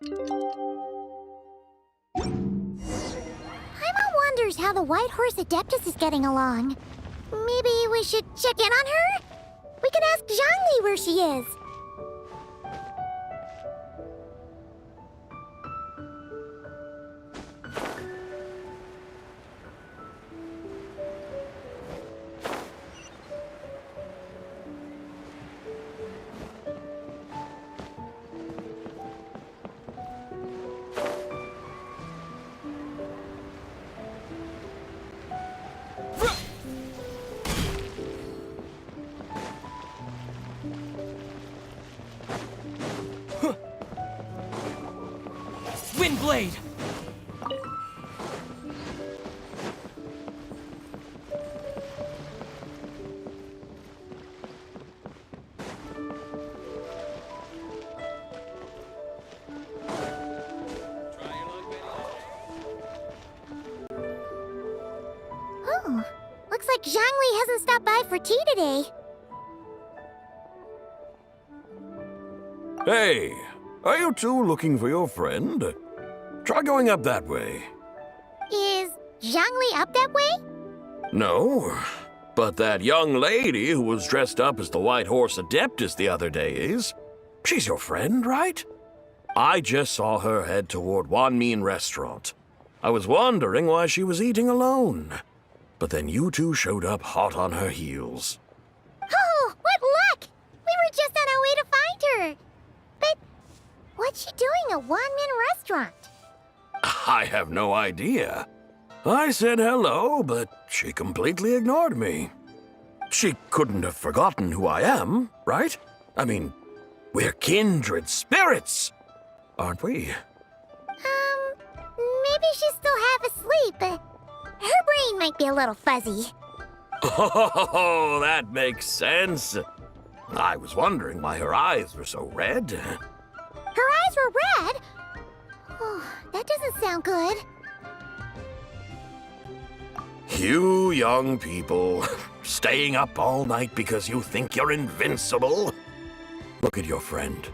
Paimon wonders how the White Horse Adeptus is getting along. Maybe we should check in on her? We could ask Zhangli where she is. Windblade! Oh, looks like Zhangli hasn't stopped by for tea today. Hey, are you two looking for your friend? Try going up that way. Is Zhangli up that way? No, but that young lady who was dressed up as the White Horse Adeptus the other day is. She's your friend, right? I just saw her head toward Wanmin Restaurant. I was wondering why she was eating alone. But then you two showed up hot on her heels. Oh, what luck! We were just on our way to find her. But what's she doing at Wanmin Restaurant? I have no idea. I said hello, but she completely ignored me. She couldn't have forgotten who I am, right? I mean, we're kindred spirits, aren't we? Maybe she's still half asleep, but her brain might be a little fuzzy. Oh, that makes sense. I was wondering why her eyes were so red. Her eyes were red? Oh, that doesn't sound good. You young people, staying up all night because you think you're invincible. Look at your friend,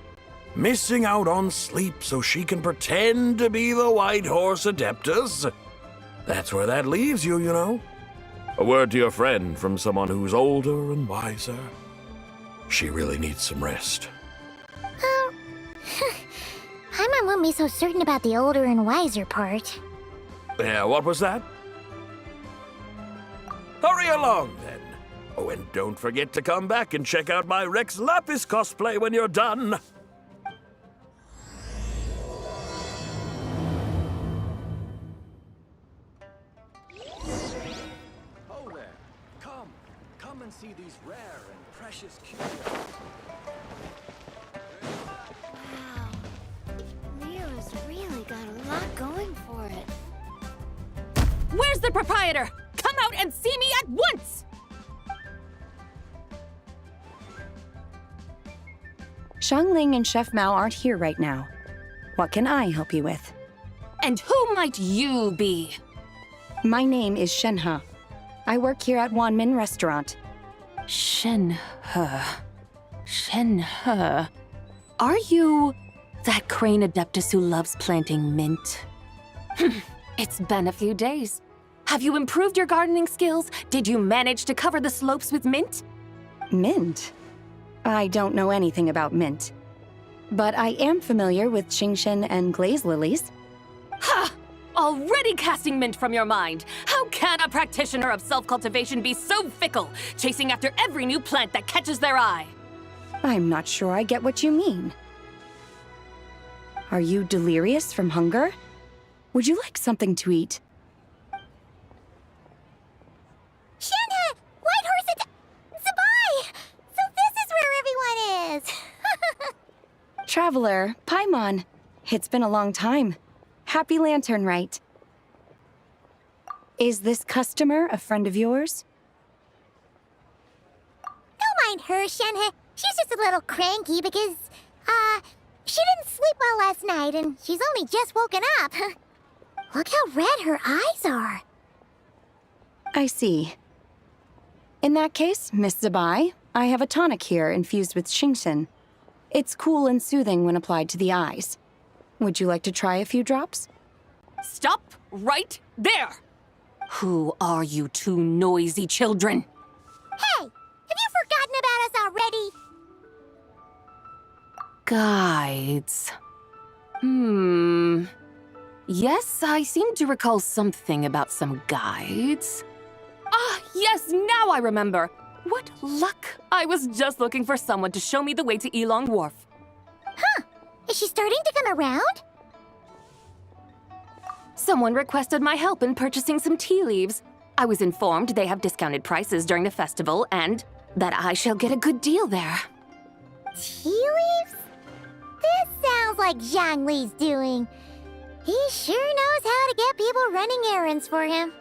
missing out on sleep so she can pretend to be the White Horse Adeptus. That's where that leaves you, you know. A word to your friend from someone who's older and wiser. She really needs some rest. Paimon won't be so certain about the older and wiser part. Yeah, what was that? Hurry along, then. Oh, and don't forget to come back and check out my Rex Lapis cosplay when you're done. Oh there. Come and see these rare and precious curios. Wow. Mira's really got a lot going for it. Where's the proprietor? Come out and see me at once! Xiangling and Chef Mao aren't here right now. What can I help you with? And who might you be? My name is Shenhe. I work here at Wanmin Restaurant. Shenhe. Shenhe. Are you that crane adeptus who loves planting mint? It's been a few days. Have you improved your gardening skills? Did you manage to cover the slopes with mint? Mint? I don't know anything about mint. But I am familiar with Genshin and glaze lilies. Ha! Already casting mint from your mind. How can a practitioner of self-cultivation be so fickle, chasing after every new plant that catches their eye? I'm not sure I get what you mean. Are you delirious from hunger? Would you like something to eat? Shenhe! White Horse Zabai! So this is where everyone is! Traveler, Paimon. It's been a long time. Happy Lantern, Rite. Is this customer a friend of yours? Don't mind her, Shenhe. She's just a little cranky because, she didn't sleep well last night and she's only just woken up. Look how red her eyes are. I see. In that case, Miss Zabai, I have a tonic here infused with Genshin. It's cool and soothing when applied to the eyes. Would you like to try a few drops? Stop right there! Who are you two noisy children? Hey, have you forgotten about us already? Guides. Yes, I seem to recall something about some guides. Ah, yes, now I remember. What luck! I was just looking for someone to show me the way to Elong Wharf. Huh. Is she starting to come around? Someone requested my help in purchasing some tea leaves. I was informed they have discounted prices during the festival and that I shall get a good deal there. Tea leaves? This sounds like Zhongli's doing. He sure knows how to get people running errands for him.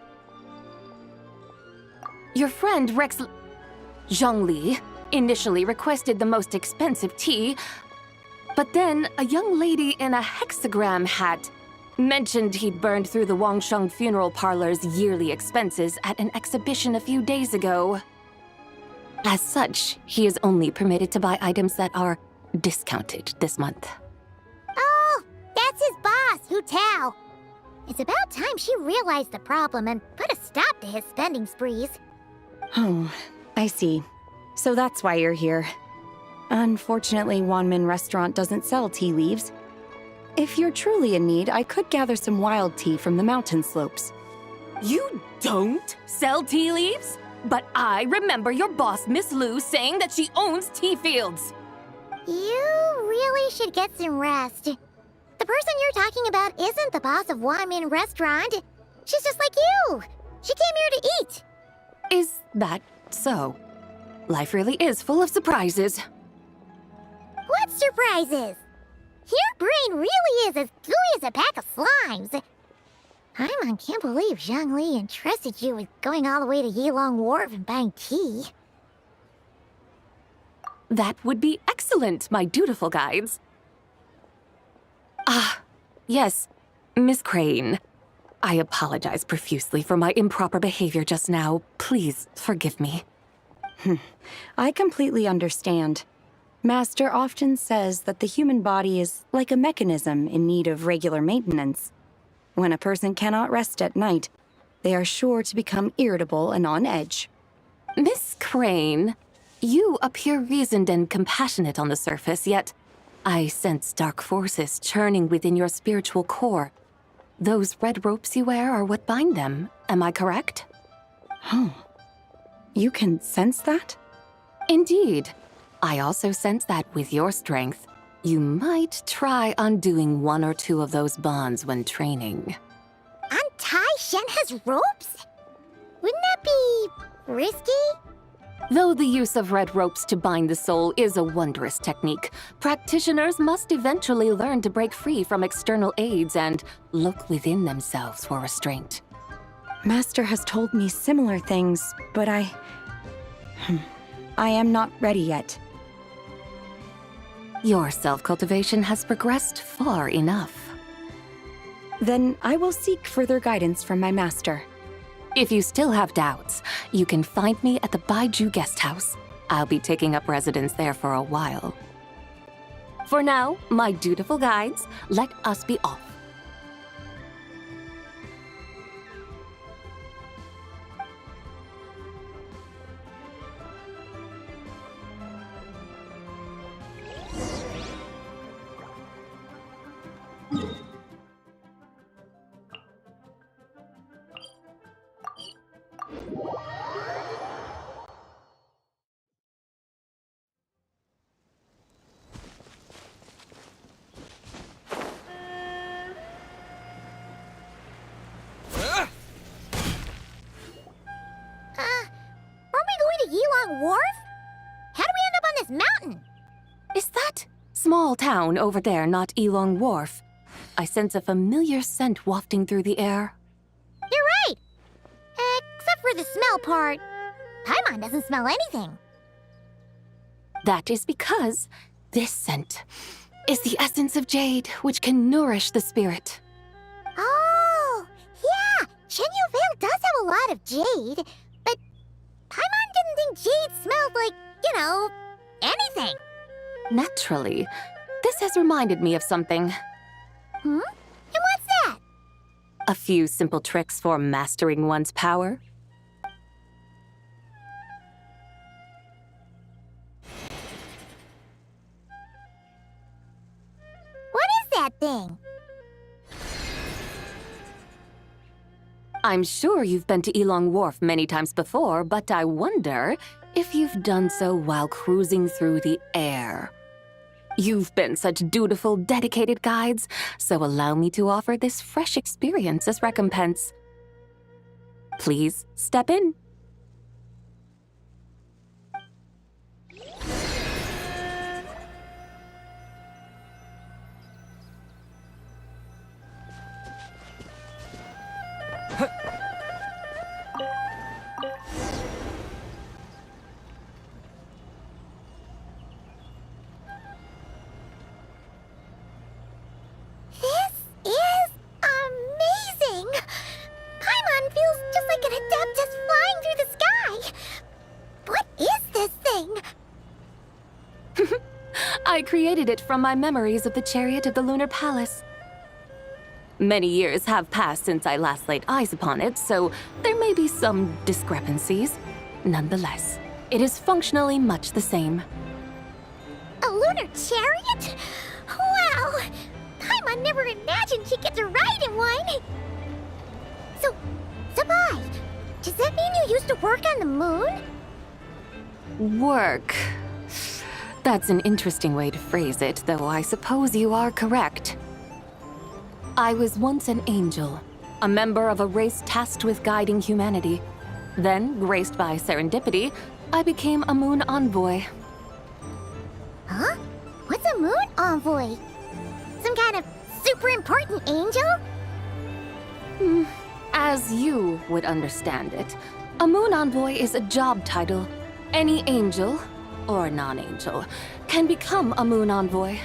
Your friend Rex Zhongli initially requested the most expensive tea, but then a young lady in a hexagram hat mentioned he'd burned through the Wangsheng funeral parlor's yearly expenses at an exhibition a few days ago. As such, he is only permitted to buy items that are discounted this month. Oh, that's his boss, Hu Tao. It's about time she realized the problem and put a stop to his spending sprees. Oh, I see. So that's why you're here. Unfortunately, Wanmin Restaurant doesn't sell tea leaves. If you're truly in need, I could gather some wild tea from the mountain slopes. You don't sell tea leaves? But I remember your boss, Miss Lu, saying that she owns tea fields. You really should get some rest. The person you're talking about isn't the boss of Wanmin Restaurant. She's just like you. She came here to eat. Is that so? Life really is full of surprises. What surprises? Your brain really is as gooey as a pack of slimes. I can't believe Zhongli entrusted you with going all the way to Yilong Wharf and buying tea. That would be excellent, my dutiful guides. Ah, yes, Miss Crane. I apologize profusely for my improper behavior just now. Please forgive me. I completely understand. Master often says that the human body is like a mechanism in need of regular maintenance. When a person cannot rest at night, they are sure to become irritable and on edge. Miss Crane, you appear reasoned and compassionate on the surface, yet I sense dark forces churning within your spiritual core. Those red ropes you wear are what bind them, am I correct? Oh, you can sense that? Indeed. I also sense that with your strength, you might try undoing one or two of those bonds when training. Untie Shen has ropes? Wouldn't that be risky? Though the use of red ropes to bind the soul is a wondrous technique, practitioners must eventually learn to break free from external aids and look within themselves for restraint. Master has told me similar things, but I am not ready yet. Your self-cultivation has progressed far enough. Then I will seek further guidance from my master. If you still have doubts, you can find me at the Baiju Guest House. I'll be taking up residence there for a while. For now, my dutiful guides, let us be off. Aren't we going to Yilong Wharf? How do we end up on this mountain? Is that small town over there not Elong Wharf? I sense a familiar scent wafting through the air. You're right. Except for the smell part. Paimon doesn't smell anything. That is because this scent is the essence of jade, which can nourish the spirit. Oh, yeah. Shenyu Vale does have a lot of jade, but Paimon didn't think jade smelled like, anything. Naturally, this has reminded me of something. And what's that? A few simple tricks for mastering one's power. What is that thing? I'm sure you've been to Elong Wharf many times before, but I wonder if you've done so while cruising through the air. You've been such dutiful, dedicated guides, so allow me to offer this fresh experience as recompense. Please step in. This is amazing! Paimon feels just like an Adeptus flying through the sky! What is this thing? I created it from my memories of the chariot of the Lunar Palace. Many years have passed since I last laid eyes upon it, so there may be some discrepancies. Nonetheless, it is functionally much the same. A lunar chariot? Wow! Paimon never imagined she'd get to ride in one! So, Sabai, does that mean you used to work on the moon? Work. That's an interesting way to phrase it, though I suppose you are correct. I was once an angel, a member of a race tasked with guiding humanity. Then, graced by serendipity, I became a moon envoy. Huh? What's a moon envoy? Some kind of super important angel? As you would understand it, a moon envoy is a job title. Any angel, or non-angel, can become a moon envoy.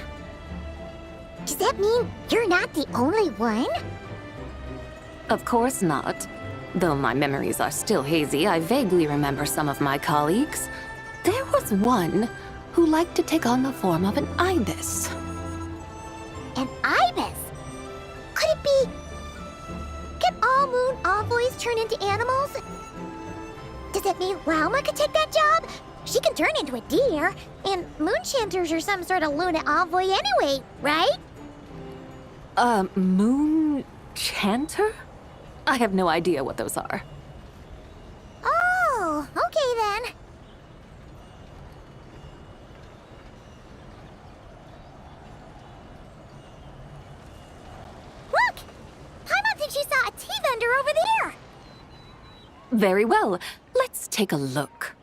Does that mean you're not the only one? Of course not. Though my memories are still hazy, I vaguely remember some of my colleagues. There was one who liked to take on the form of an ibis. An ibis? Could it be... Can all moon envoys turn into animals? Does that mean Rauma could take that job? She can turn into a deer, and moon chanters are some sort of Luna envoy anyway, right? Moon chanter? I have no idea what those are. Oh, okay then. Look! Paimon thinks she saw a tea vendor over there! Very well. Let's take a look.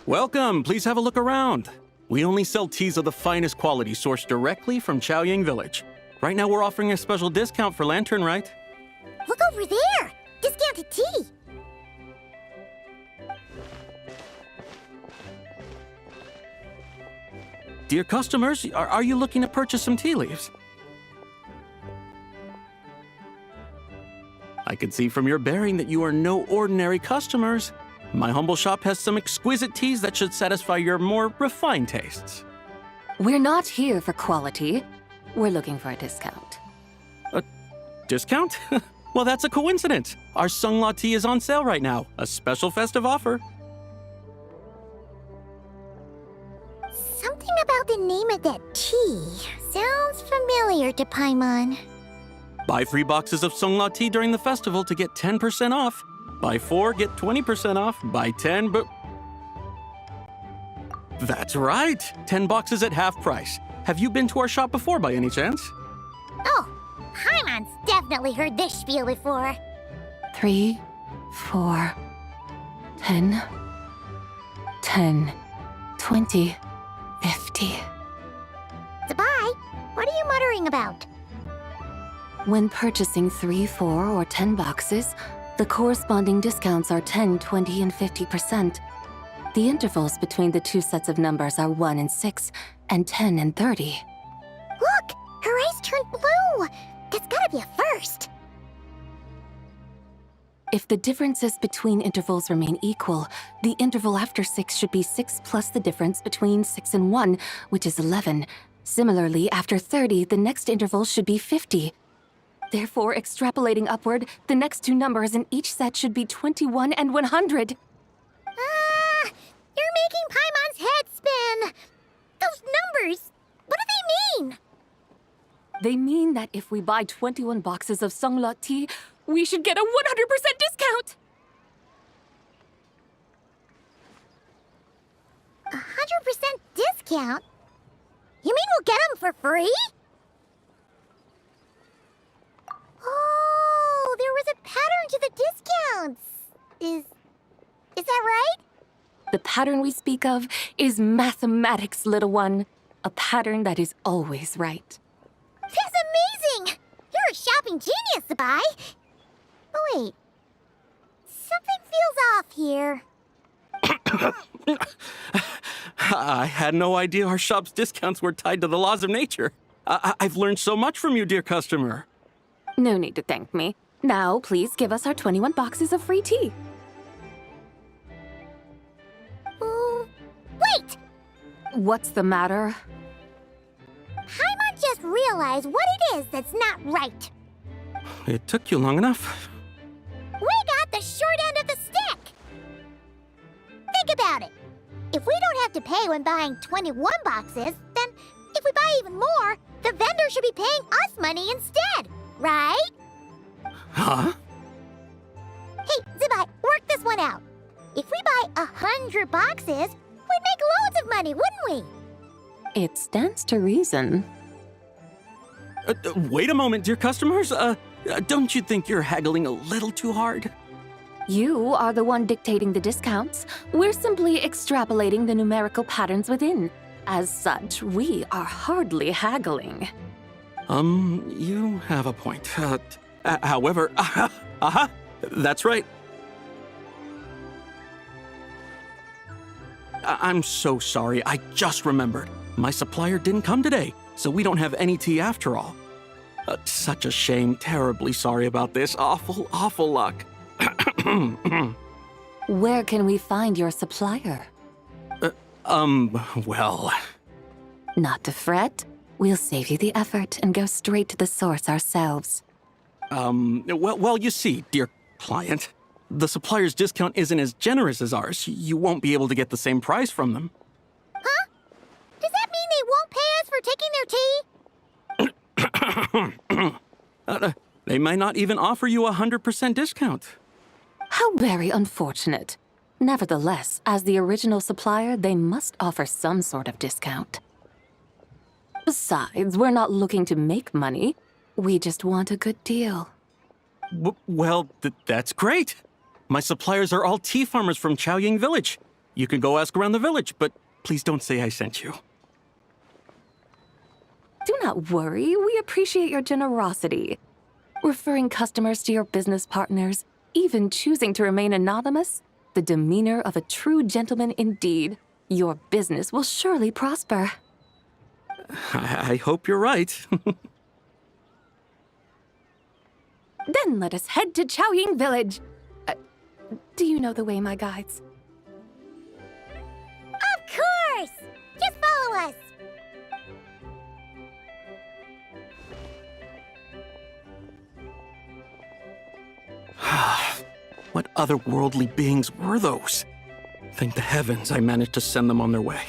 Welcome, please have a look around. We only sell teas of the finest quality sourced directly from Chaoyang Village. Right now we're offering a special discount for Lantern Rite. Look over there! Discounted tea! Dear customers, are you looking to purchase some tea leaves? I can see from your bearing that you are no ordinary customers. My humble shop has some exquisite teas that should satisfy your more refined tastes. We're not here for quality. We're looking for a discount. A discount? Well, that's a coincidence. Our Sunglaw tea is on sale right now. A special festive offer. Something about the name of that tea sounds familiar to Paimon. Buy 3 boxes of Sunglaw tea during the festival to get 10% off. Buy 4, get 20% off. Buy 10, but... That's right! 10 boxes at half price. Have you been to our shop before by any chance? Oh, Paimon's definitely heard this spiel before. 3, 4, 10, 10, 20, 50. Zabai, what are you muttering about? When purchasing 3, 4, or 10 boxes, the corresponding discounts are 10, 20, and 50%. The intervals between the two sets of numbers are 1 and 6, and 10 and 30. Look! Her eyes turned blue! That's gotta be a first! If the differences between intervals remain equal, the interval after 6 should be 6 plus the difference between 6 and 1, which is 11. Similarly, after 30, the next interval should be 50. Therefore, extrapolating upward, the next two numbers in each set should be 21 and 100. You're making Paimon's head spin! Those numbers, what do they mean? They mean that if we buy 21 boxes of Songlot tea, we should get a 100% discount! 100% discount? You mean we'll get them for free? Oh, there was a pattern to the discounts. Is that right? The pattern we speak of is mathematics, little one. A pattern that is always right. That's amazing! You're a shopping genius, Zabai. Oh, wait. Something feels off here. I had no idea our shop's discounts were tied to the laws of nature. I've learned so much from you, dear customer. No need to thank me. Now, please give us our 21 boxes of free tea. Wait! What's the matter? Paimon just realized what it is that's not right. It took you long enough. We got the short end of the stick! Think about it. If we don't have to pay when buying 21 boxes, then if we buy even more, the vendor should be paying us money instead, right? Huh? Hey, Zabai, work this one out. If we buy 100 boxes, we'd make loads of money, wouldn't we? It stands to reason. Wait a moment, dear customers. Don't you think you're haggling a little too hard? You are the one dictating the discounts. We're simply extrapolating the numerical patterns within. As such, we are hardly haggling. You have a point. However, that's right. I'm so sorry. I just remembered. My supplier didn't come today, so we don't have any tea after all. Such a shame. Terribly sorry about this. Awful, awful luck. Where can we find your supplier? Well... Not to fret. We'll save you the effort and go straight to the source ourselves. Well, you see, dear client, the supplier's discount isn't as generous as ours. You won't be able to get the same price from them. Huh? Does that mean they won't pay us for taking their tea? They might not even offer you a 100% discount. How very unfortunate. Nevertheless, as the original supplier, they must offer some sort of discount. Besides, we're not looking to make money. We just want a good deal. Well, that's great. My suppliers are all tea farmers from Chaoying Village. You can go ask around the village, but please don't say I sent you. Do not worry, we appreciate your generosity. Referring customers to your business partners, even choosing to remain anonymous, the demeanor of a true gentleman indeed. Your business will surely prosper. I hope you're right. Then let us head to Chaoying Village. Do you know the way, my guides? Of course! Just follow us! What otherworldly beings were those? Thank the heavens I managed to send them on their way.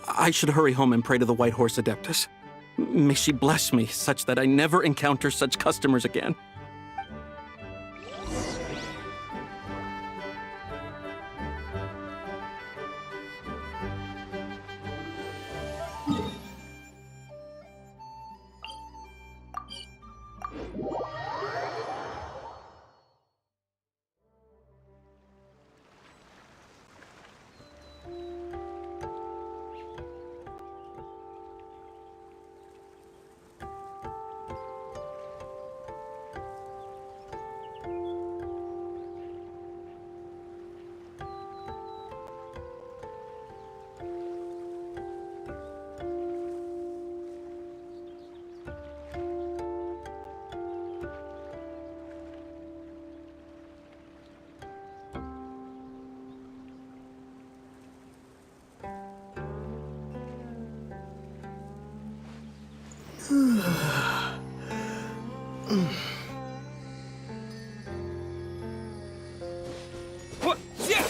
I should hurry home and pray to the White Horse Adeptus. May she bless me such that I never encounter such customers again. What? Yeah!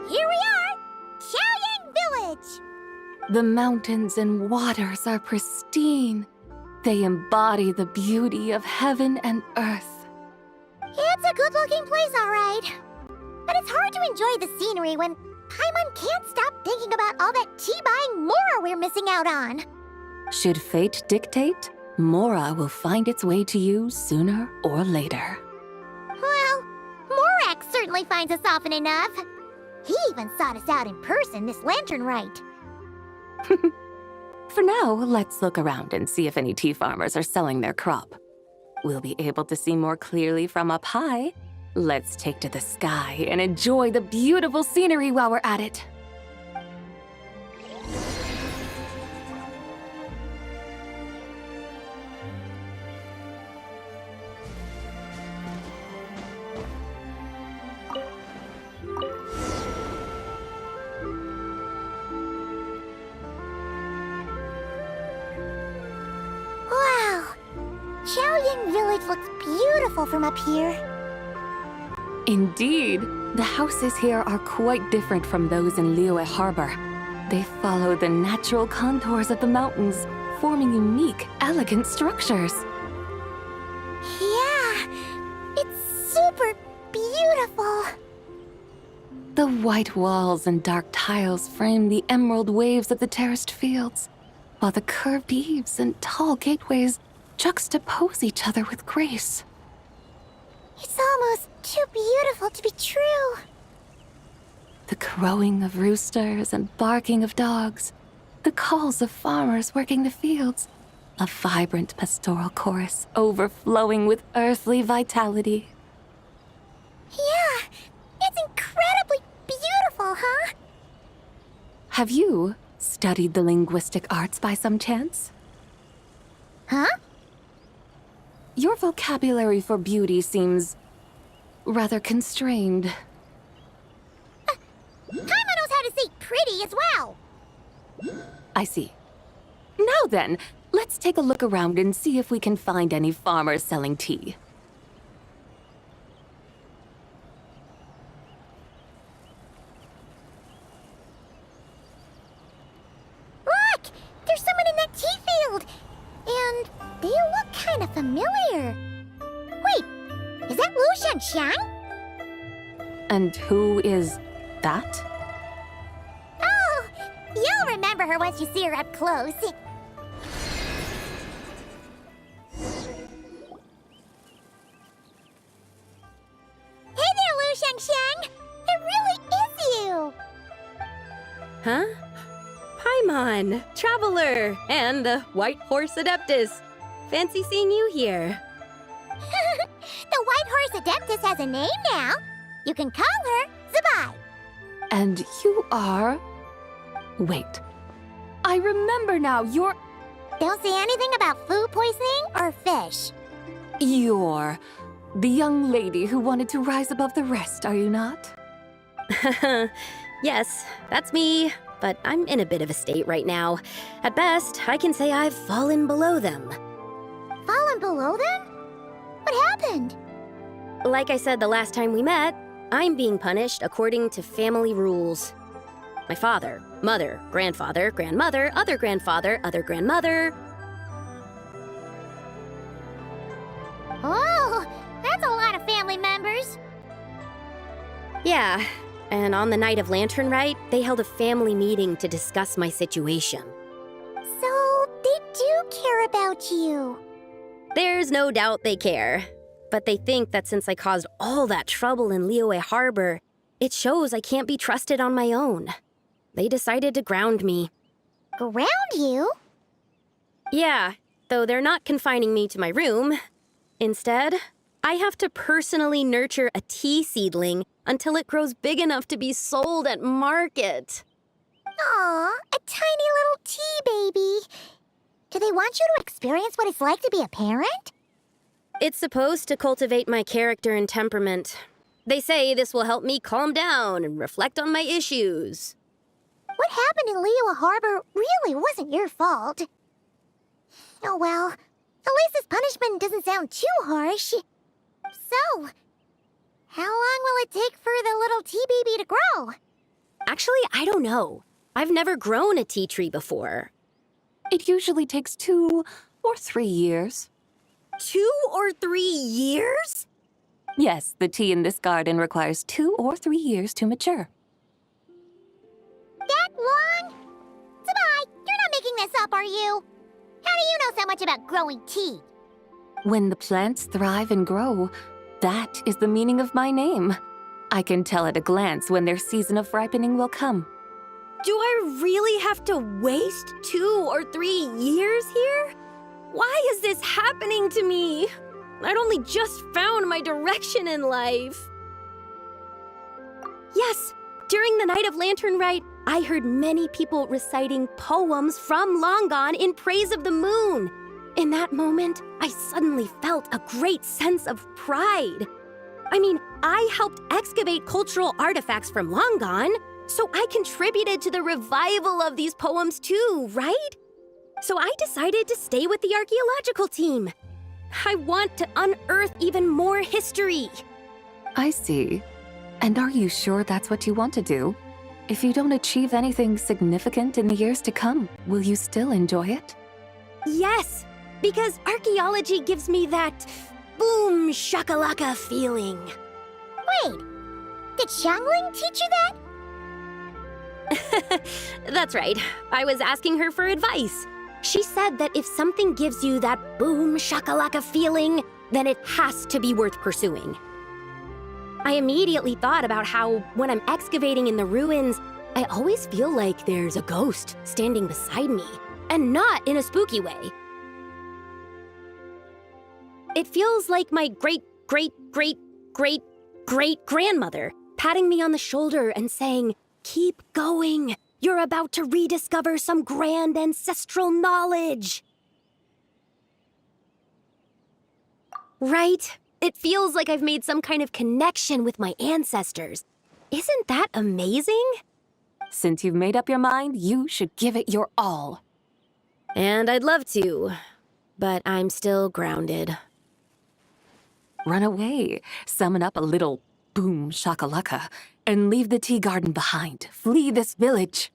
Here we are! Xiaoyang Village! The mountains and waters are pristine. They embody the beauty of heaven and earth. It's a good-looking place, all right. But it's hard to enjoy the scenery when Paimon can't stop thinking about all that tea-buying Mora we're missing out on. Should fate dictate, Mora will find its way to you sooner or later. Well, Morak certainly finds us often enough. He even sought us out in person this lantern rite. For now, let's look around and see if any tea farmers are selling their crop. We'll be able to see more clearly from up high. Let's take to the sky and enjoy the beautiful scenery while we're at it. Wow! Xiaoyang Village looks beautiful from up here. Indeed, the houses here are quite different from those in Liyue Harbor. They follow the natural contours of the mountains, forming unique, elegant structures. Yeah, it's super beautiful. The white walls and dark tiles frame the emerald waves of the terraced fields, while the curved eaves and tall gateways juxtapose each other with grace. It's almost too beautiful to be true. The crowing of roosters and barking of dogs, the calls of farmers working the fields, a vibrant pastoral chorus overflowing with earthly vitality. Yeah, it's incredibly beautiful, huh? Have you studied the linguistic arts by some chance? Huh? Your vocabulary for beauty seems rather constrained. Paimon knows how to say pretty as well. I see. Now then, let's take a look around and see if we can find any farmers selling tea. Look! There's someone in that tea field! And they look kind of familiar. Wait, is that Lu Shanxiang? And who is that? Oh, you'll remember her once you see her up close. Hey there, Lu Shanxiang! It really is you! Huh? Paimon, Traveler, and the White Horse Adeptus. Fancy seeing you here. The White Horse Adeptus has a name now. You can call her Zabai. And you are... Wait. I remember now, you're Don't say anything about food poisoning or fish. the young lady who wanted to rise above the rest, are you not? Yes, that's me, but I'm in a bit of a state right now. At best, I can say I've fallen below them. Fallen below them? What happened? Like I said the last time we met, I'm being punished according to family rules. My father, mother, grandfather, grandmother, other grandfather, other grandmother. Oh, that's a lot of family members. Yeah, and on the night of Lantern Rite, they held a family meeting to discuss my situation. So they do care about you. There's no doubt they care. But they think that since I caused all that trouble in Liyue Harbor, it shows I can't be trusted on my own. They decided to ground me. Ground you? Yeah, though they're not confining me to my room. Instead, I have to personally nurture a tea seedling until it grows big enough to be sold at market. Aw, a tiny little tea baby. Do they want you to experience what it's like to be a parent? It's supposed to cultivate my character and temperament. They say this will help me calm down and reflect on my issues. What happened in Liyue Harbor really wasn't your fault. Oh well, at least this punishment doesn't sound too harsh. So, how long will it take for the little tea baby to grow? Actually, I don't know. I've never grown a tea tree before. It usually takes 2 or 3 years. 2 or 3 years? Yes, the tea in this garden requires 2 or 3 years to mature. That long? Sabai, you're not making this up, are you? How do you know so much about growing tea? When the plants thrive and grow, that is the meaning of my name. I can tell at a glance when their season of ripening will come. Do I really have to waste 2 or 3 years here? Why is this happening to me? I'd only just found my direction in life. Yes, during the night of Lantern Rite, I heard many people reciting poems from Long Gone in praise of the moon. In that moment, I suddenly felt a great sense of pride. I mean, I helped excavate cultural artifacts from Long Gone, so I contributed to the revival of these poems too, right? So I decided to stay with the archaeological team. I want to unearth even more history. I see. And are you sure that's what you want to do? If you don't achieve anything significant in the years to come, will you still enjoy it? Yes, because archaeology gives me that boom shakalaka feeling. Wait, did Xiangling teach you that? That's right. I was asking her for advice. She said that if something gives you that boom shakalaka feeling, then it has to be worth pursuing. I immediately thought about how, when I'm excavating in the ruins, I always feel like there's a ghost standing beside me, and not in a spooky way. It feels like my great-great-great-great-great-grandmother patting me on the shoulder and saying, "Keep going. You're about to rediscover some grand ancestral knowledge." Right? It feels like I've made some kind of connection with my ancestors. Isn't that amazing? Since you've made up your mind, you should give it your all. And I'd love to, but I'm still grounded. Run away, summon up a little boom shakalaka, and leave the tea garden behind. Flee this village.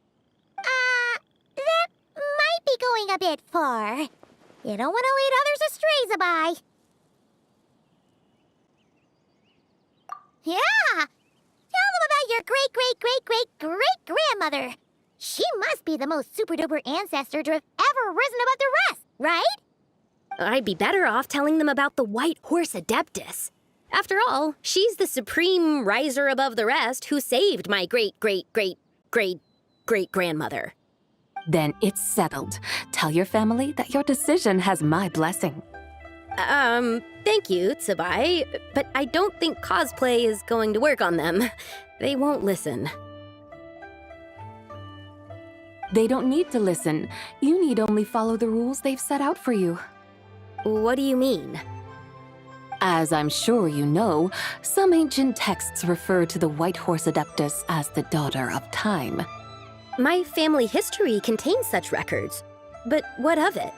That might be going a bit far. You don't want to lead others astray, Sabai. Yeah! Tell them about your great-great-great-great-great-grandmother. She must be the most super-duper ancestor to have ever risen above the rest, right? I'd be better off telling them about the White Horse Adeptus. After all, she's the supreme riser above the rest who saved my great-great-great-great-great-grandmother. Then it's settled. Tell your family that your decision has my blessing. Thank you, Tsubai, but I don't think cosplay is going to work on them. They won't listen. They don't need to listen. You need only follow the rules they've set out for you. What do you mean? As I'm sure you know, some ancient texts refer to the White Horse Adeptus as the Daughter of Time. My family history contains such records, but what of it?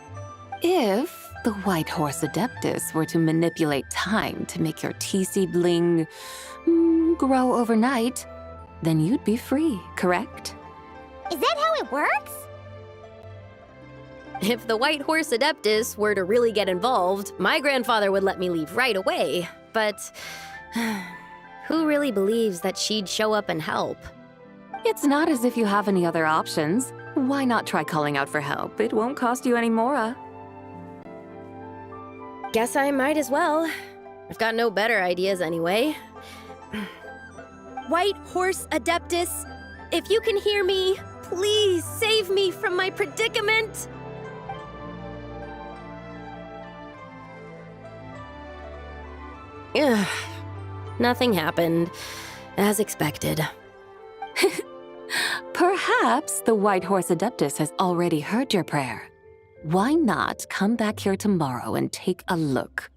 If the White Horse Adeptus were to manipulate time to make your tea seedling grow overnight, then you'd be free, correct? Is that how it works? If the White Horse Adeptus were to really get involved, my grandfather would let me leave right away. But who really believes that she'd show up and help? It's not as if you have any other options. Why not try calling out for help? It won't cost you any more. Guess I might as well. I've got no better ideas anyway. White Horse Adeptus, if you can hear me, please save me from my predicament! Ugh. Nothing happened, as expected. Perhaps the White Horse Adeptus has already heard your prayer. Why not come back here tomorrow and take a look?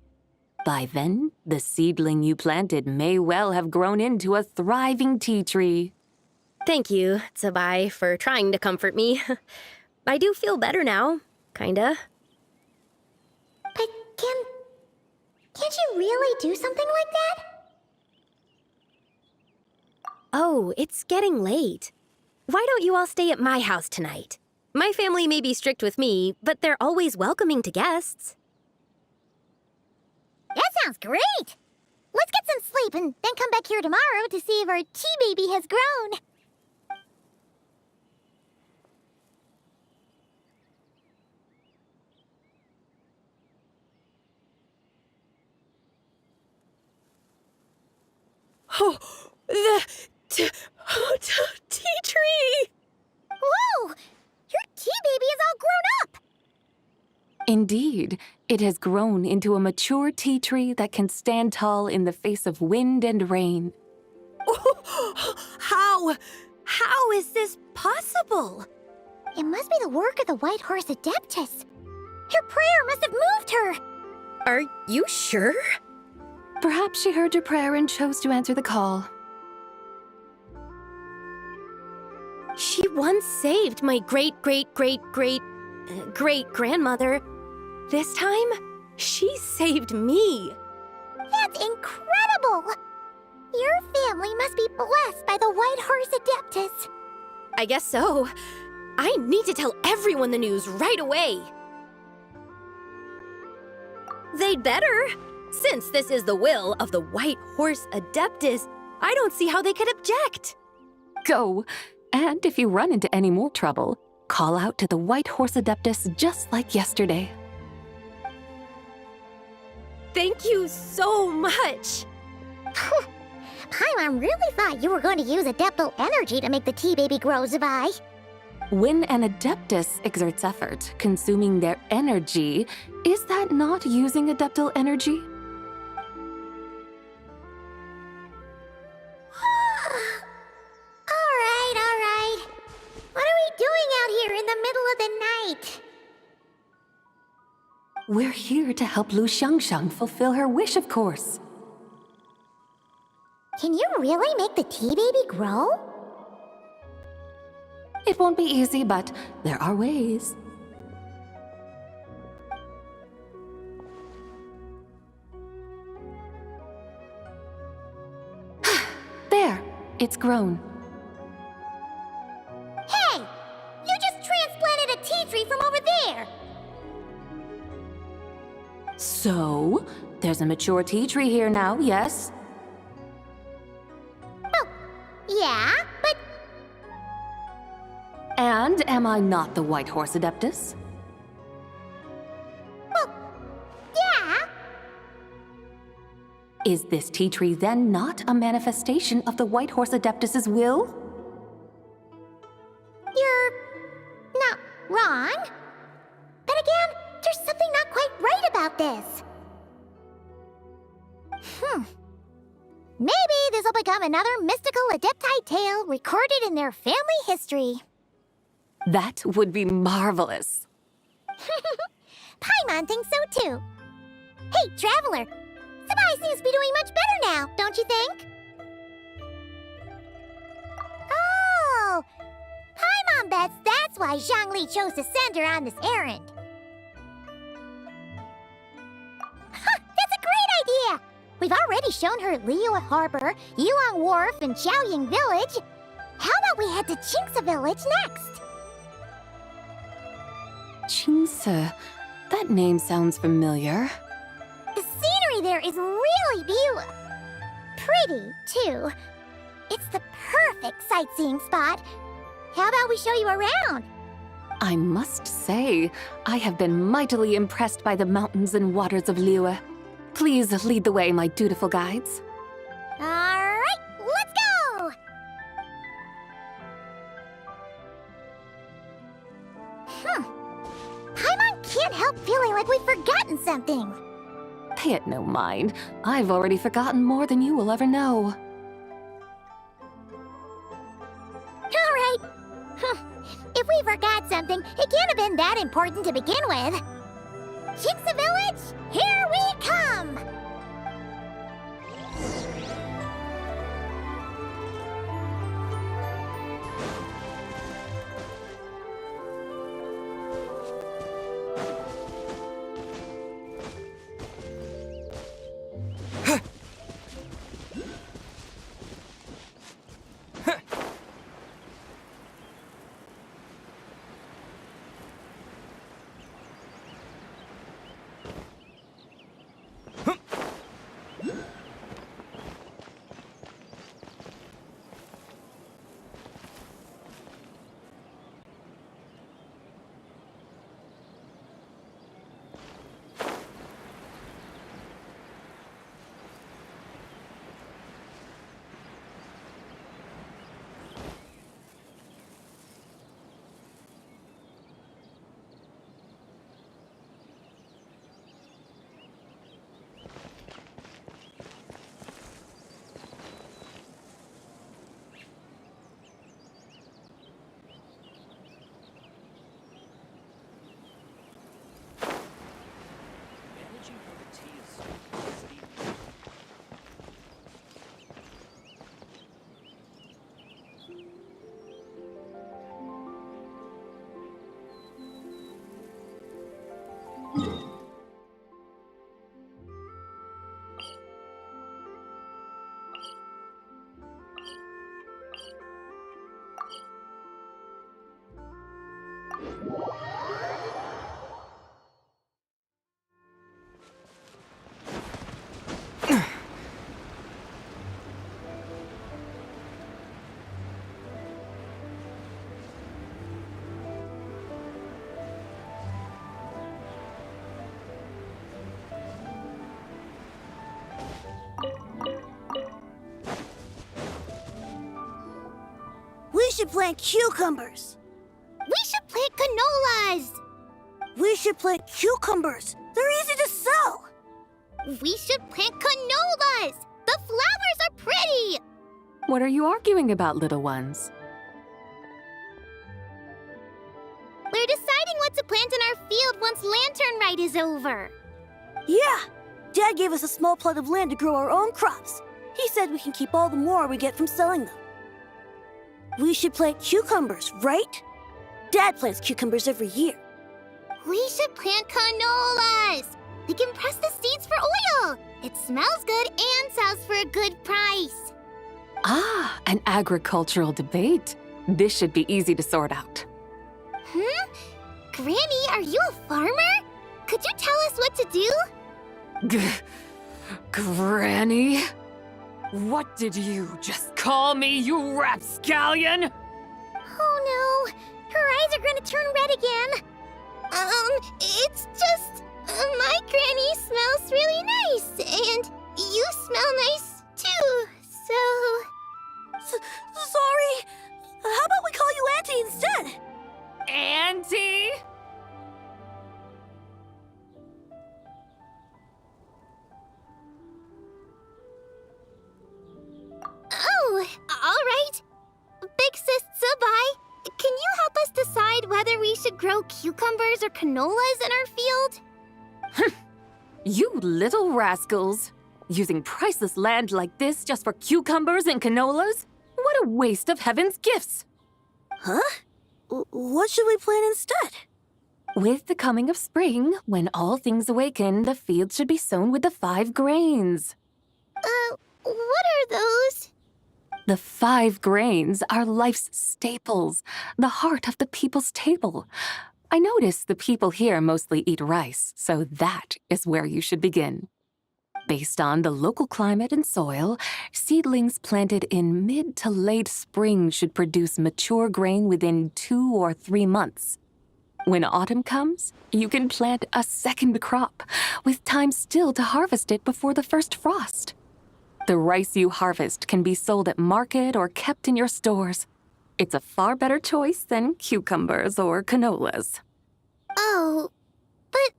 By then, the seedling you planted may well have grown into a thriving tea tree. Thank you, Tsabai, for trying to comfort me. I do feel better now, kinda. But can't you really do something like that? Oh, it's getting late. Why don't you all stay at my house tonight? My family may be strict with me, but they're always welcoming to guests. That sounds great! Let's get some sleep and then come back here tomorrow to see if our tea baby has grown. Oh, the tea tree! Whoa! Your tea baby is all grown up! Indeed, it has grown into a mature tea tree that can stand tall in the face of wind and rain. How is this possible? It must be the work of the White Horse Adeptus. Your prayer must have moved her! Are you sure? Perhaps she heard your prayer and chose to answer the call. She once saved my great-great-great-great-great-grandmother. This time, she saved me. That's incredible! Your family must be blessed by the White Horse Adeptus. I guess so. I need to tell everyone the news right away. They'd better. Since this is the will of the White Horse Adeptus, I don't see how they could object. Go! And if you run into any more trouble, call out to the White Horse Adeptus just like yesterday. Thank you so much. Paimon really thought you were going to use Adeptal energy to make the tea baby grow, Zabai. When an Adeptus exerts effort, consuming their energy, is that not using Adeptal energy? All right. What are we doing out here in the middle of the night? We're here to help Lu Xiangxiang fulfill her wish, of course. Can you really make the tea baby grow? It won't be easy, but there are ways. There, it's grown. Hey! You just transplanted a tea tree from over there! So, there's a mature tea tree here now, yes? Oh, yeah, but And am I not the White Horse Adeptus? well, yeah. Is this tea tree then not a manifestation of the White Horse Adeptus's will? You're not wrong. But again, there's something not quite right about this. Maybe this will become another mystical Adepti tale recorded in their family history. That would be marvelous. Paimon thinks so too. Hey, Traveler! Sabai seems to be doing much better now, don't you think? Oh! Paimon bets that's why Zhongli chose to send her on this errand. That's a great idea! We've already shown her Liyue Harbor, Yulong Wharf, and Xiaoying Village. How about we head to Qingce Village next? Qingce, that name sounds familiar. The scenery there is really beautiful. Pretty, too. It's the perfect sightseeing spot. How about we show you around? I must say, I have been mightily impressed by the mountains and waters of Liyue. Please lead the way, my dutiful guides. All right, let's go! Paimon can't help feeling like we've forgotten something. Pay it no mind. I've already forgotten more than you will ever know. All right. If we forgot something, it can't have been that important to begin with. Jinxa Village, here we come! We should plant cucumbers. We should plant canolas! We should plant cucumbers. They're easy to sell. We should plant canolas! The flowers are pretty! What are you arguing about, little ones? We're deciding what to plant in our field once Lantern Rite is over. Yeah. Dad gave us a small plot of land to grow our own crops. He said we can keep all the more we get from selling them. We should plant cucumbers, right? Dad plants cucumbers every year. We should plant canolas! We can press the seeds for oil! It smells good and sells for a good price. Ah, an agricultural debate. This should be easy to sort out. Granny, are you a farmer? Could you tell us what to do? Granny? What did you just call me, you rapscallion? Oh no, her eyes are gonna turn red again. It's just, my granny smells really nice, and you smell nice too, so... Sorry. How about we call you Auntie instead? Auntie? Oh, all right. Big Sis Sabai, can you help us decide whether we should grow cucumbers or canolas in our field? You little rascals. Using priceless land like this just for cucumbers and canolas? What a waste of heaven's gifts! Huh? What should we plant instead? With the coming of spring, when all things awaken, the field should be sown with the 5 grains. What are those? The 5 grains are life's staples, the heart of the people's table. I notice the people here mostly eat rice, so that is where you should begin. Based on the local climate and soil, seedlings planted in mid to late spring should produce mature grain within 2 or 3 months. When autumn comes, you can plant a second crop, with time still to harvest it before the first frost. The rice you harvest can be sold at market or kept in your stores. It's a far better choice than cucumbers or canolas. Oh, but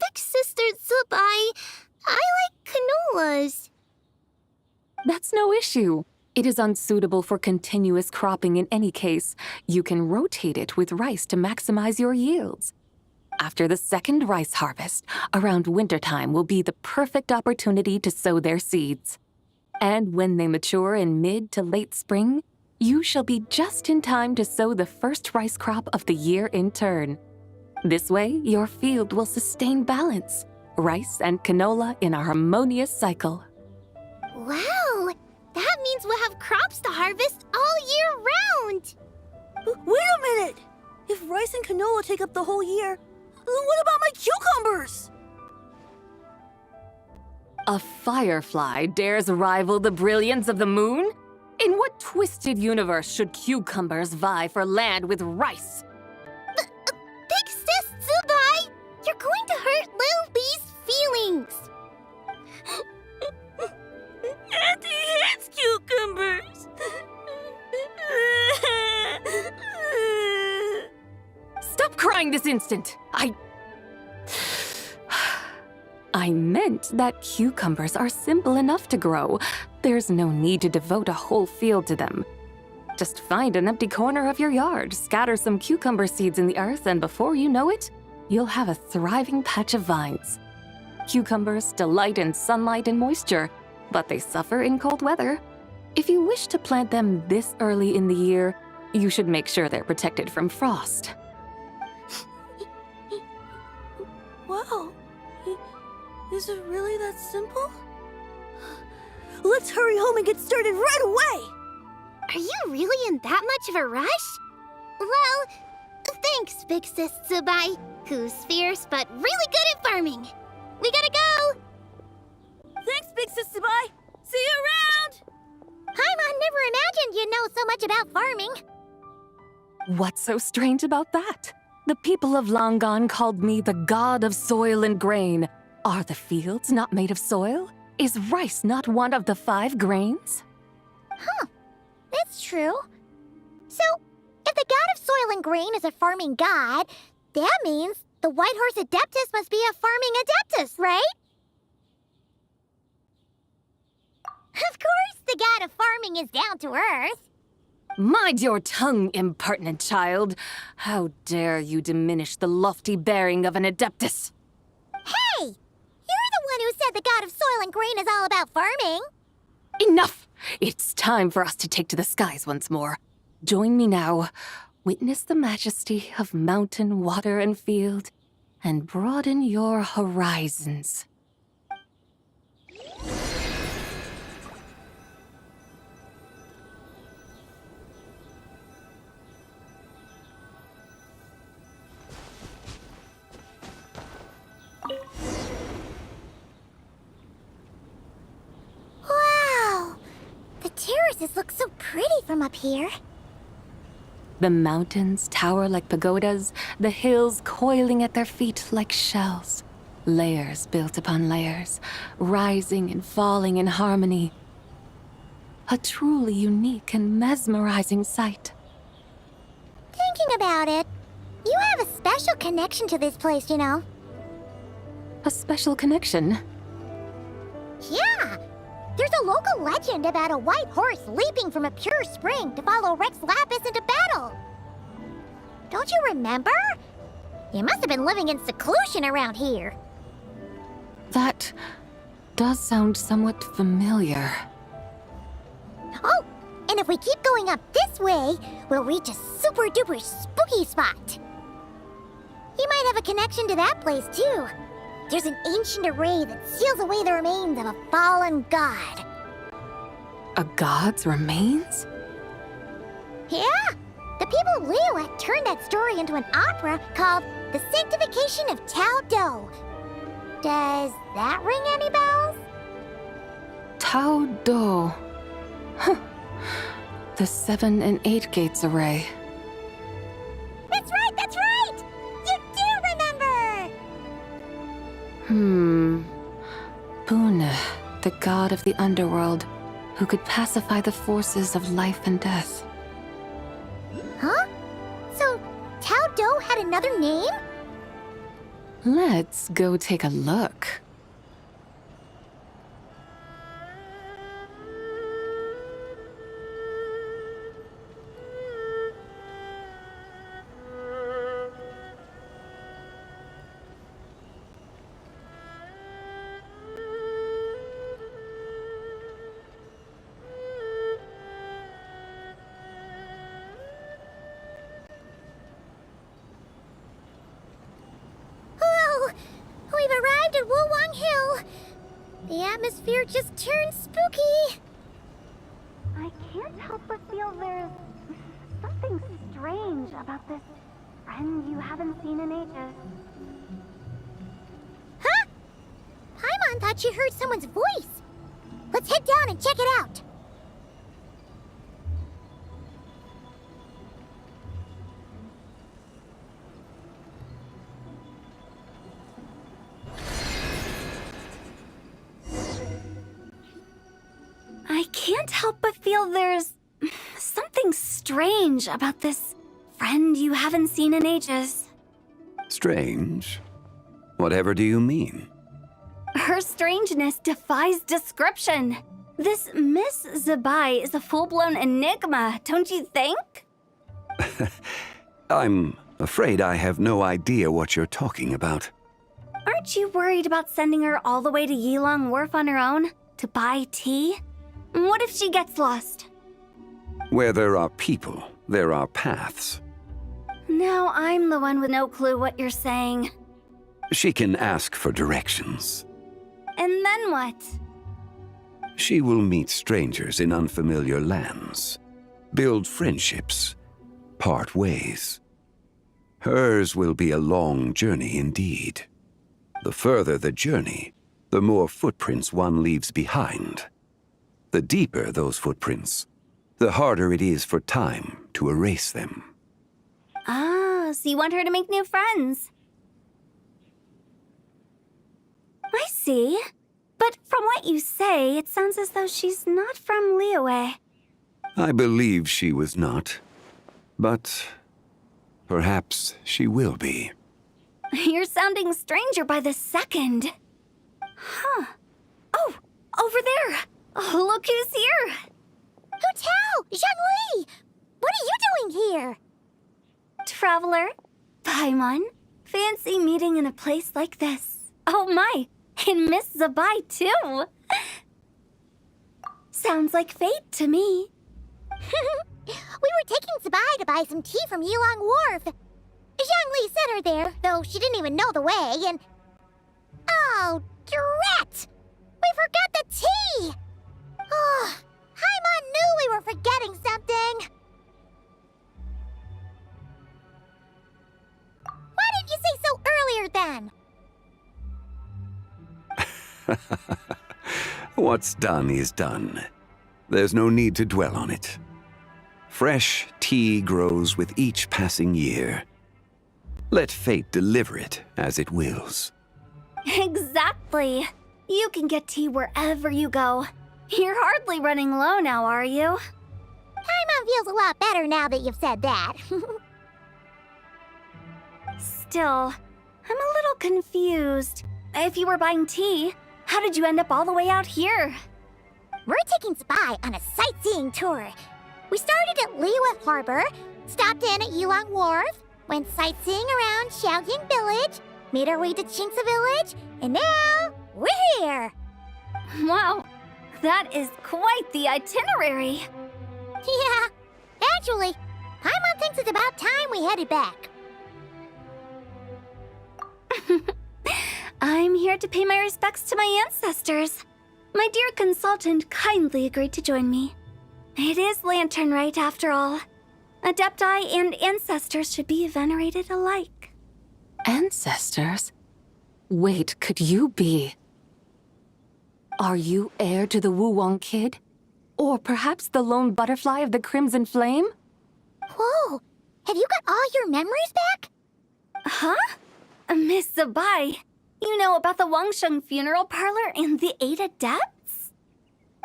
Big Sister Sabai, cannolas. That's no issue. It is unsuitable for continuous cropping in any case. You can rotate it with rice to maximize your yields. After the second rice harvest, around wintertime will be the perfect opportunity to sow their seeds. And when they mature in mid to late spring, you shall be just in time to sow the first rice crop of the year in turn. This way, your field will sustain balance, rice and canola in a harmonious cycle. Wow! That means we'll have crops to harvest all year round! Wait a minute! If rice and canola take up the whole year, then what about my cucumbers? A firefly dares rival the brilliance of the moon? In what twisted universe should cucumbers vie for land with rice? Big Sis Tsubai! You're going to hurt Lil Bee's feelings! Auntie hates cucumbers! Stop crying this instant! I meant that cucumbers are simple enough to grow. There's no need to devote a whole field to them. Just find an empty corner of your yard, scatter some cucumber seeds in the earth, and before you know it, you'll have a thriving patch of vines. Cucumbers delight in sunlight and moisture, but they suffer in cold weather. If you wish to plant them this early in the year, you should make sure they're protected from frost. Wow. Is it really that simple? Let's hurry home and get started right away! Are you really in that much of a rush? Well, thanks, Big Sis Tsubai, who's fierce but really good at farming. We gotta go! Thanks, Big Sis Tsubai! See you around! Paimon never imagined you'd know so much about farming. What's so strange about that? The people of Longon called me the god of soil and grain. Are the fields not made of soil? Is rice not one of the 5 grains? Huh, that's true. So, if the god of soil and grain is a farming god, that means the White Horse Adeptus must be a farming adeptus, right? Of course the god of farming is down to earth. Mind your tongue, impertinent child. How dare you diminish the lofty bearing of an adeptus? Hey! You're the one who said the god of soil and grain is all about farming. Enough! It's time for us to take to the skies once more. Join me now. Witness the majesty of mountain, water, and field, and broaden your horizons. Wow! The terraces look so pretty from up here. The mountains tower like pagodas, the hills coiling at their feet like shells. Layers built upon layers, rising and falling in harmony. A truly unique and mesmerizing sight. Thinking about it, you have a special connection to this place, you know. A special connection. Yeah! There's a local legend about a white horse leaping from a pure spring to follow Rex Lapis into battle. Don't you remember? You must have been living in seclusion around here. That does sound somewhat familiar. Oh, and if we keep going up this way, we'll reach a super duper spooky spot. You might have a connection to that place too. There's an ancient array that seals away the remains of a fallen god. A god's remains? Yeah, the people of Liyue turned that story into an opera called The Sanctification of Tao Do. Does that ring any bells? Tao Do. Huh. The 7 and 8 gates array. That's right, that's right! You do remember! Bune, the god of the underworld, who could pacify the forces of life and death. Huh? So, Tao Do had another name? Let's go take a look. we've arrived at Wulwang Hill. The atmosphere just turned spooky. I can't help but feel there's something strange about this friend you haven't seen in ages. Huh? Paimon thought she heard someone's voice. Let's head down and check it out. I can't help but feel there's something strange about this friend you haven't seen in ages. Strange? Whatever do you mean? Her strangeness defies description. This Miss Zabai is a full-blown enigma, don't you think? I'm afraid I have no idea what you're talking about. Aren't you worried about sending her all the way to Yilong Wharf on her own to buy tea? What if she gets lost? Where there are people, there are paths. Now I'm the one with no clue what you're saying. She can ask for directions. And then what? She will meet strangers in unfamiliar lands, build friendships, part ways. Hers will be a long journey indeed. The further the journey, the more footprints one leaves behind. The deeper those footprints, the harder it is for time to erase them. Ah, so you want her to make new friends. I see. But from what you say, it sounds as though she's not from Liyue. I believe she was not, but perhaps she will be. You're sounding stranger by the second. Huh. Oh, over there. Oh, look who's here. Hu Tao! Zhongli! What are you doing here? Traveler, Paimon, fancy meeting in a place like this. Oh my, and Miss Zabai too. Sounds like fate to me. We were taking Zabai to buy some tea from Yilong Wharf. Zhongli sent her there, though she didn't even know the way, and... Oh, drat! We forgot the tea! Oh, Paimon knew we were forgetting something. Why didn't you say so earlier then? What's done is done. There's no need to dwell on it. Fresh tea grows with each passing year. Let fate deliver it as it wills. Exactly. You can get tea wherever you go. You're hardly running low now, are you? Paimon feels a lot better now that you've said that. Still, I'm a little confused. If you were buying tea, how did you end up all the way out here? We're taking Zabai on a sightseeing tour. We started at Liyue Harbor, stopped in at Yilong Wharf, went sightseeing around Xiaoying Village, made our way to Qingce Village, and now we're here. Wow, that is quite the itinerary. Yeah, actually, Paimon thinks it's about time we headed back. I'm here to pay my respects to my ancestors. My dear consultant kindly agreed to join me. It is Lantern Rite, after all. Adepti and ancestors should be venerated alike. Ancestors? Wait, could you be? Are you heir to the Wulwang Kid? Or perhaps the lone butterfly of the Crimson Flame? Whoa, have you got all your memories back? Huh? Miss Zabai, you know about the Wangsheng funeral parlor and the 8 adepts?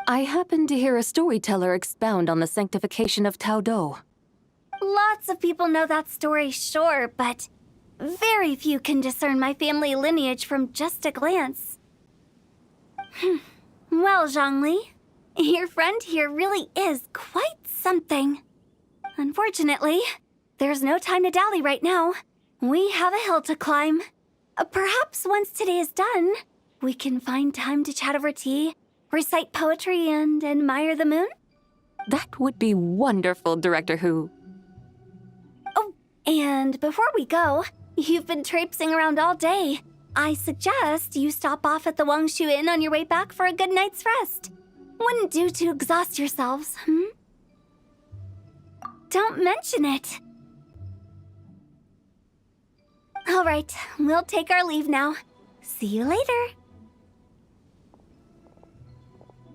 I happened to hear a storyteller expound on the sanctification of Tao Do. Lots of people know that story, sure, but very few can discern my family lineage from just a glance. Well, Zhongli, your friend here really is quite something. Unfortunately, there's no time to dally right now. We have a hill to climb. Perhaps once today is done, we can find time to chat over tea, recite poetry, and admire the moon? That would be wonderful, Director Who. Oh, and before we go, you've been traipsing around all day. I suggest you stop off at the Wangshu Inn on your way back for a good night's rest. Wouldn't do to exhaust yourselves, hmm? Don't mention it. All right, we'll take our leave now. See you later.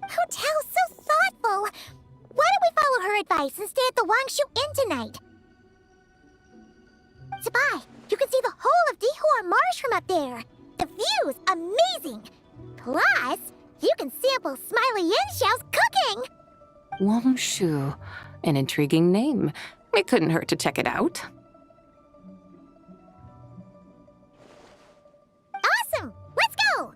Hotel's so thoughtful. Why don't we follow her advice and stay at the Wangshu Inn tonight? Sabai, you can see the whole of Dihua Marsh from up there. The view's amazing. Plus, you can sample Smiley Yinxiao's cooking. Wangshu. An intriguing name. It couldn't hurt to check it out. Awesome! Let's go!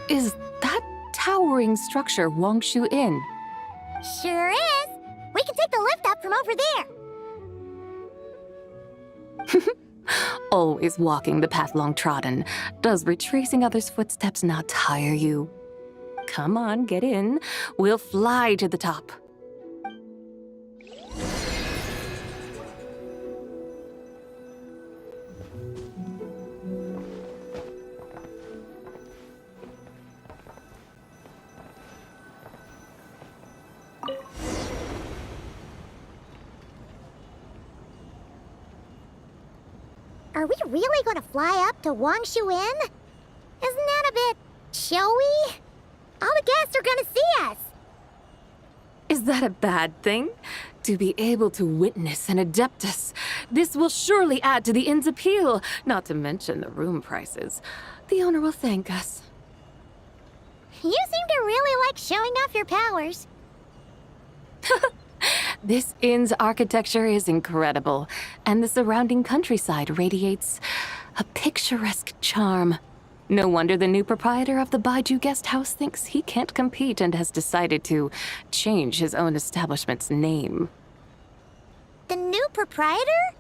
Is that towering structure Wangshu Inn? Sure is. We can take the lift up from over there. Always walking the path long trodden. Does retracing others' footsteps not tire you? Come on, get in. We'll fly to the top. Are we really going to fly up to Wangshu Inn? Isn't that a bit showy? All the guests are going to see us. Is that a bad thing? To be able to witness an Adeptus. This will surely add to the inn's appeal, not to mention the room prices. The owner will thank us. You seem to really like showing off your powers. This inn's architecture is incredible, and the surrounding countryside radiates a picturesque charm. No wonder the new proprietor of the Baiju guest house thinks he can't compete and has decided to change his own establishment's name. The new proprietor?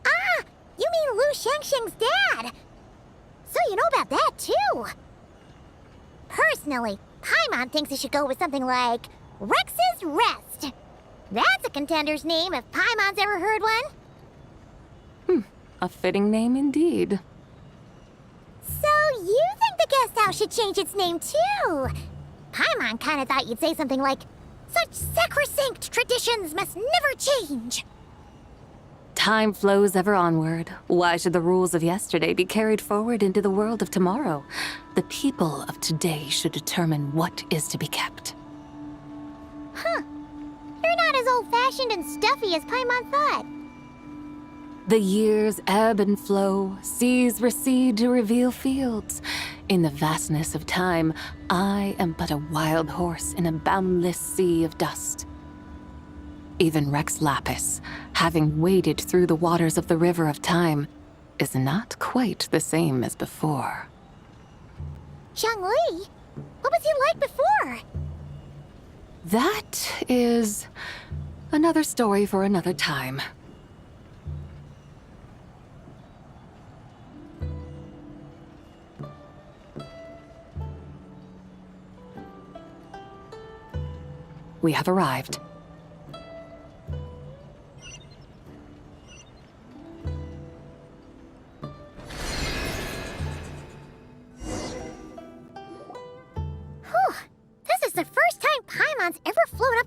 Ah, you mean Lu Shengsheng's dad. So you know about that, too. Personally, Paimon thinks it should go with something like Rex's Rest. That's a contender's name if Paimon's ever heard one. A fitting name indeed. So you think the guest house should change its name, too? Paimon kinda thought you'd say something like, such sacrosanct traditions must never change. Time flows ever onward. Why should the rules of yesterday be carried forward into the world of tomorrow? The people of today should determine what is to be kept. Huh. You're not as old-fashioned and stuffy as Paimon thought. The years ebb and flow, seas recede to reveal fields. In the vastness of time, I am but a wild horse in a boundless sea of dust. Even Rex Lapis, having waded through the waters of the river of time, is not quite the same as before. Zhongli? What was he like before? That is another story for another time. We have arrived.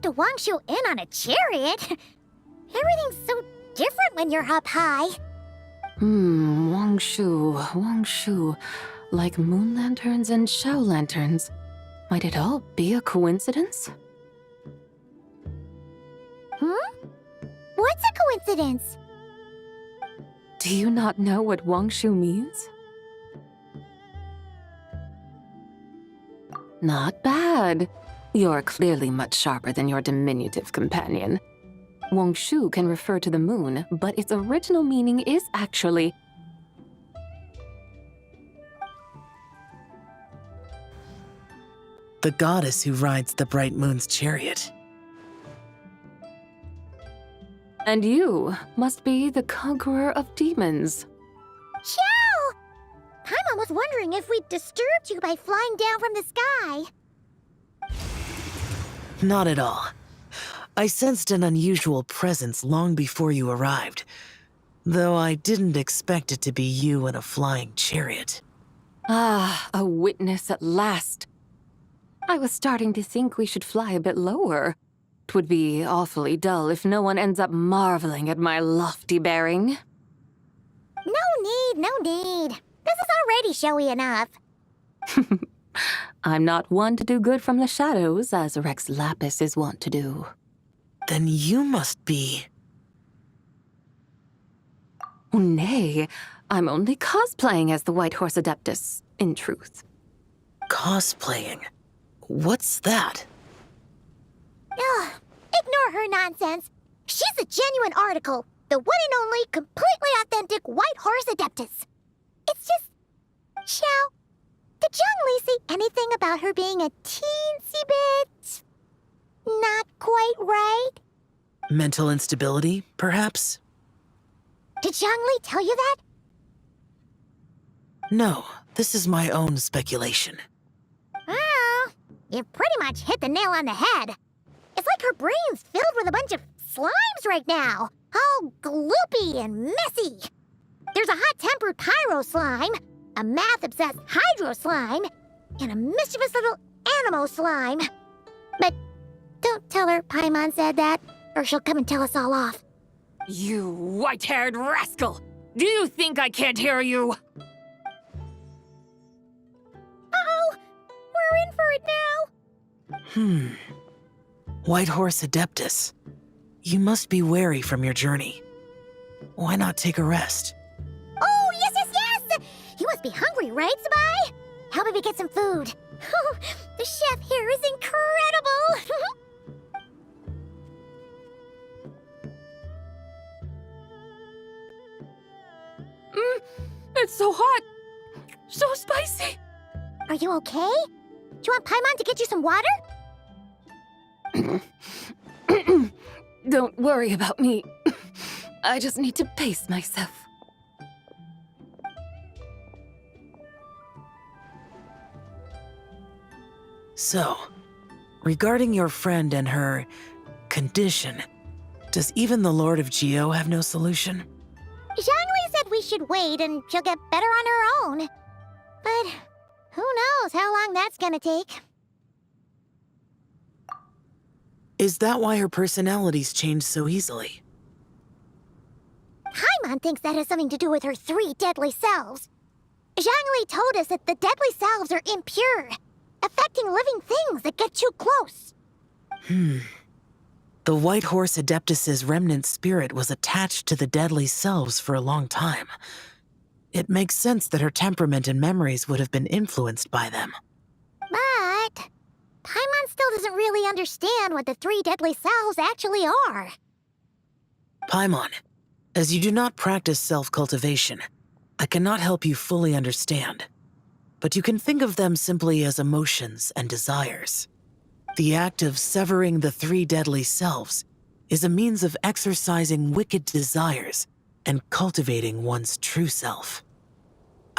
the Wangshu Inn on a chariot. Everything's so different when you're up high. Wangshu. Like moon lanterns and Shao lanterns. Might it all be a coincidence? What's a coincidence? Do you not know what Wangshu means? Not bad. You're clearly much sharper than your diminutive companion. Wangshu can refer to the moon, but its original meaning is actually the goddess who rides the bright moon's chariot. And you must be the conqueror of demons. Chow! Paimon was wondering if we'd disturbed you by flying down from the sky. Not at all. I sensed an unusual presence long before you arrived, though I didn't expect it to be you in a flying chariot. Ah, a witness at last. I was starting to think we should fly a bit lower. 'Twould be awfully dull if no one ends up marveling at my lofty bearing. No need. This is already showy enough. I'm not one to do good from the shadows, as Rex Lapis is wont to do. Then you must be... Nay, I'm only cosplaying as the White Horse Adeptus, in truth. Cosplaying? What's that? Ugh, ignore her nonsense. She's a genuine article. The one and only, completely authentic White Horse Adeptus. It's just... Xiao, did Zhongli say anything about her being a teensy bit... not quite right? Mental instability, perhaps? Did Zhongli tell you that? No, this is my own speculation. Well, you pretty much hit the nail on the head. It's like her brain's filled with a bunch of slimes right now. All gloopy and messy. There's a hot-tempered pyro slime, a math-obsessed hydro slime, and a mischievous little animo slime. But don't tell her Paimon said that, or she'll come and tell us all off. You white-haired rascal! Do you think I can't hear you? Uh-oh! We're in for it now! White Horse Adeptus. You must be weary from your journey. Why not take a rest? Oh, yes! You must be hungry, right, Sabai? How about we get some food? Oh, the chef here is incredible! It's so hot! So spicy! Are you okay? Do you want Paimon to get you some water? Don't worry about me. I just need to pace myself. So, regarding your friend and her condition, does even the Lord of Geo have no solution? Zhongli said we should wait and she'll get better on her own. But who knows how long that's gonna take. Is that why her personalities change so easily? Paimon thinks that has something to do with her 3 deadly selves. Zhongli told us that the deadly selves are impure, affecting living things that get too close. The White Horse Adeptus's remnant spirit was attached to the deadly selves for a long time. It makes sense that her temperament and memories would have been influenced by them. But Paimon still doesn't really understand what the 3 deadly selves actually are. Paimon, as you do not practice self-cultivation, I cannot help you fully understand. But you can think of them simply as emotions and desires. The act of severing the 3 deadly selves is a means of exercising wicked desires and cultivating one's true self.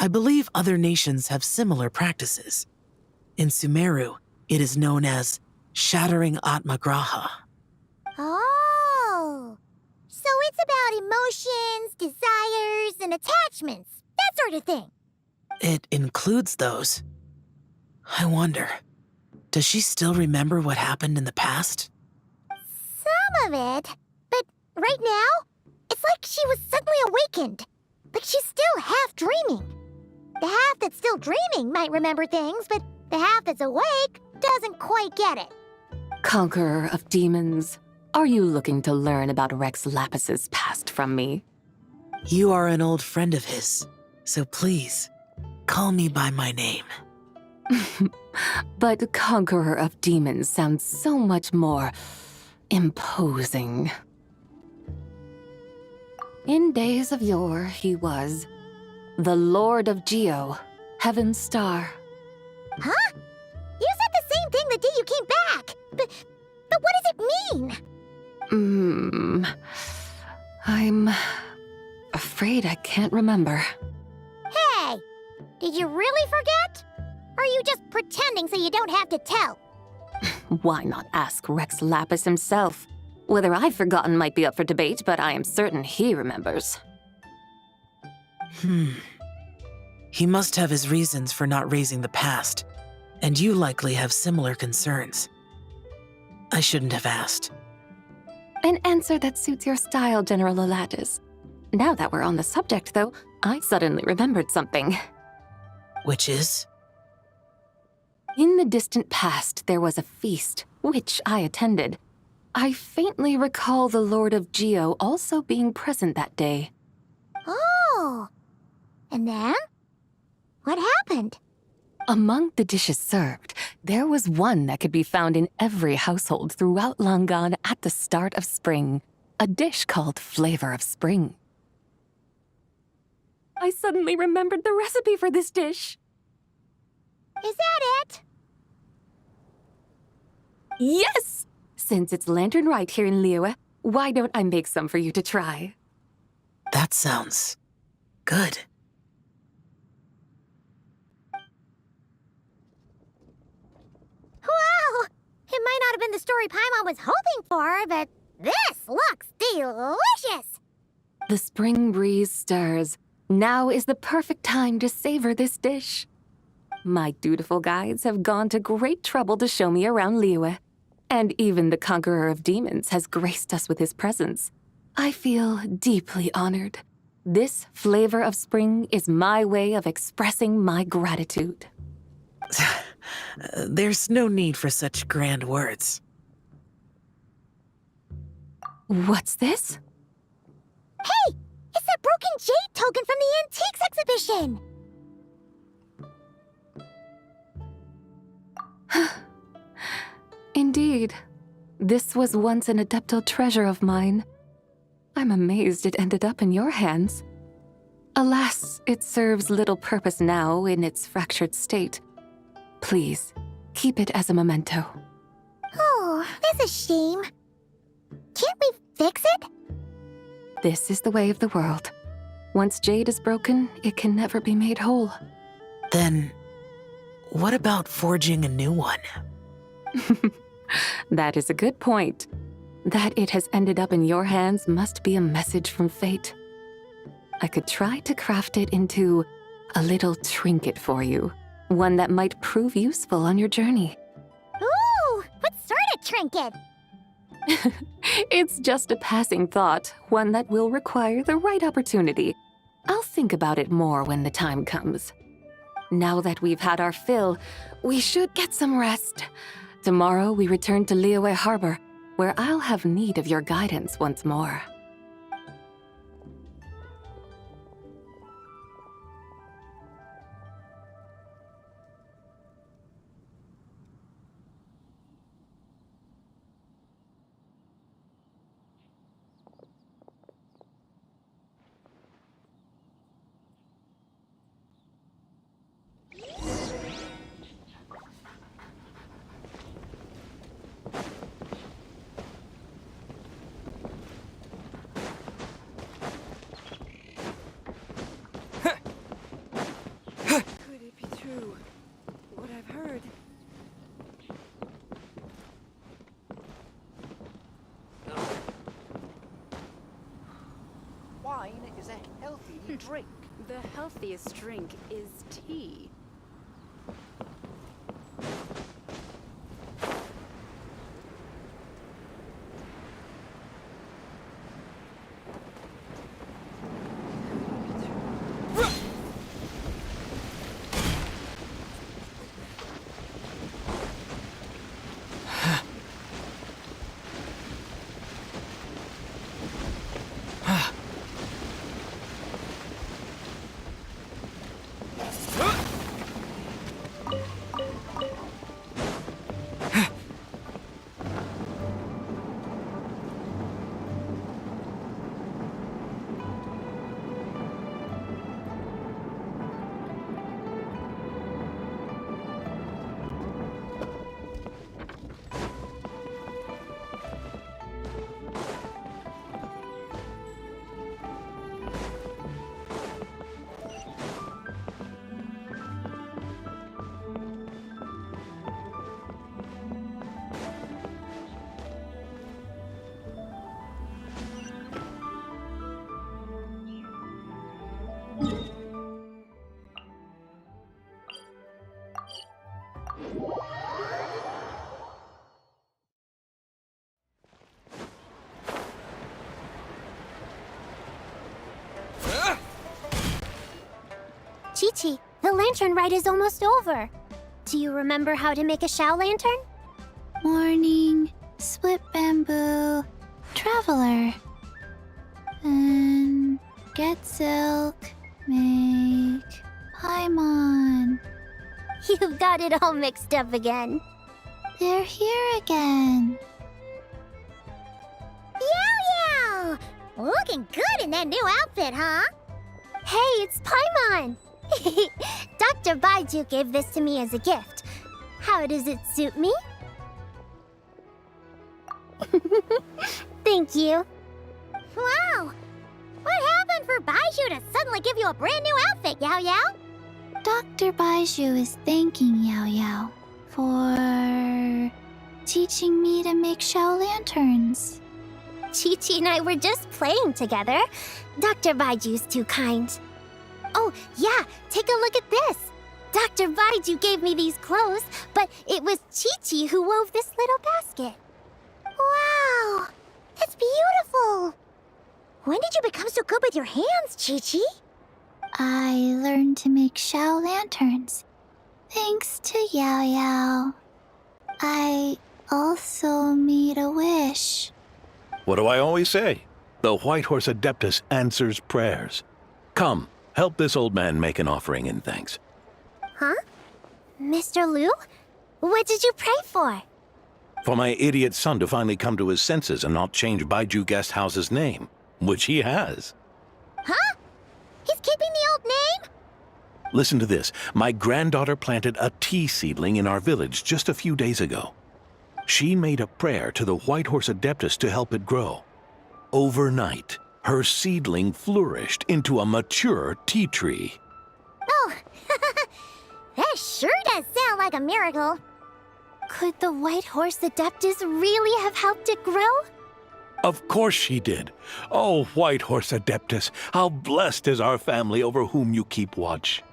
I believe other nations have similar practices. In Sumeru, it is known as shattering Atmagraha. Oh, so it's about emotions, desires, and attachments, that sort of thing. It includes those. I wonder, does she still remember what happened in the past? some of it. But right now, it's like she was suddenly awakened. Like she's still half dreaming. The half that's still dreaming might remember things, but the half that's awake doesn't quite get it. Conqueror of demons, are you looking to learn about Rex Lapis's past from me? You are an old friend of his, so please, call me by my name. But Conqueror of Demons sounds so much more imposing. In days of yore, he was the Lord of Geo, Heaven's Star. Huh? You said the same thing the day you came back. But what does it mean? I'm afraid I can't remember. Hey! Did you really forget? Or are you just pretending so you don't have to tell? Why not ask Rex Lapis himself? Whether I've forgotten might be up for debate, but I am certain he remembers. He must have his reasons for not raising the past, and you likely have similar concerns. I shouldn't have asked. An answer that suits your style, General Elatis. Now that we're on the subject, though, I suddenly remembered something. Which is? In the distant past, there was a feast, which I attended. I faintly recall the Lord of Geo also being present that day. Oh! And then? What happened? Among the dishes served, there was one that could be found in every household throughout Langan at the start of spring, a dish called Flavor of Spring. I suddenly remembered the recipe for this dish. Is that it? Yes! Since it's Lantern Rite here in Liyue, why don't I make some for you to try? That sounds good. Wow! It might not have been the story Paimon was hoping for, but this looks delicious! The spring breeze stirs. Now is the perfect time to savor this dish. My dutiful guides have gone to great trouble to show me around Liyue, and even the Conqueror of Demons has graced us with his presence. I feel deeply honored. This Flavor of Spring is my way of expressing my gratitude. There's no need for such grand words. What's this? Hey! It's that broken jade token from the Antiques exhibition! Indeed. This was once an Adeptal treasure of mine. I'm amazed it ended up in your hands. Alas, it serves little purpose now in its fractured state. Please, keep it as a memento. Oh, that's a shame. Can't we fix it? This is the way of the world. Once jade is broken, it can never be made whole. Then, what about forging a new one? That is a good point. That it has ended up in your hands must be a message from fate. I could try to craft it into a little trinket for you, one that might prove useful on your journey. Ooh, what sort of trinket? It's just a passing thought, one that will require the right opportunity. I'll think about it more when the time comes. Now that we've had our fill, we should get some rest. Tomorrow we return to Liyue Harbor, where I'll have need of your guidance once more. Could it be true? What I've heard? Wine is a healthy drink. The healthiest drink is tea. Chi-Chi, the lantern rite is almost over. Do you remember how to make a Shao lantern? Morning, split bamboo, traveler. And get silk, make Paimon. You've got it all mixed up again. They're here again. Yow! Looking good in that new outfit, huh? Hey, it's Paimon! Dr. Baiju gave this to me as a gift. How does it suit me? Thank you. Wow! What happened for Baiju to suddenly give you a brand new outfit, Yao Yao? Dr. Baiju is thanking Yao Yao for teaching me to make Shao lanterns. Chi-Chi and I were just playing together. Dr. Baiju's too kind. Oh, yeah, take a look at this. Dr. Baiju gave me these clothes, but it was Chi-Chi who wove this little basket. Wow, it's beautiful. When did you become so good with your hands, Chi-Chi? I learned to make Shao lanterns, thanks to Yao Yao. I also made a wish. What do I always say? The White Horse Adeptus answers prayers. Come, help this old man make an offering in thanks. Huh? Mr. Liu? What did you pray for? For my idiot son to finally come to his senses and not change Baiju Guest House's name, which he has. Huh? He's keeping the old name? Listen to this. My granddaughter planted a tea seedling in our village just a few days ago. She made a prayer to the White Horse Adeptus to help it grow. Overnight, her seedling flourished into a mature tea tree. Oh, that sure does sound like a miracle. Could the White Horse Adeptus really have helped it grow? Of course she did. Oh, White Horse Adeptus, how blessed is our family over whom you keep watch.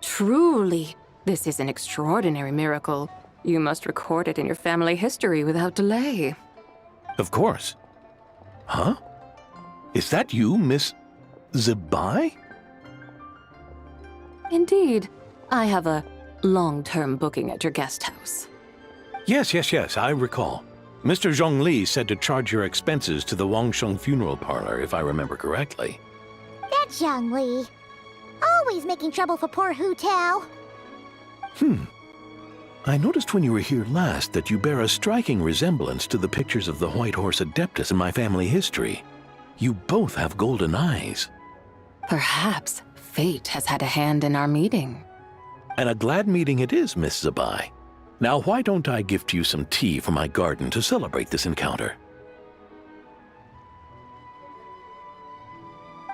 Truly, this is an extraordinary miracle. You must record it in your family history without delay. Of course. Huh? Is that you, Miss Zabai? Indeed. I have a long-term booking at your guest house. Yes, I recall. Mr. Zhongli said to charge your expenses to the Wangsheng funeral parlor, if I remember correctly. That Zhang Li. Always making trouble for poor Hu Tao. I noticed when you were here last that you bear a striking resemblance to the pictures of the White Horse Adeptus in my family history. You both have golden eyes. Perhaps fate has had a hand in our meeting. And a glad meeting it is, Miss Zabai. Now, why don't I gift you some tea from my garden to celebrate this encounter?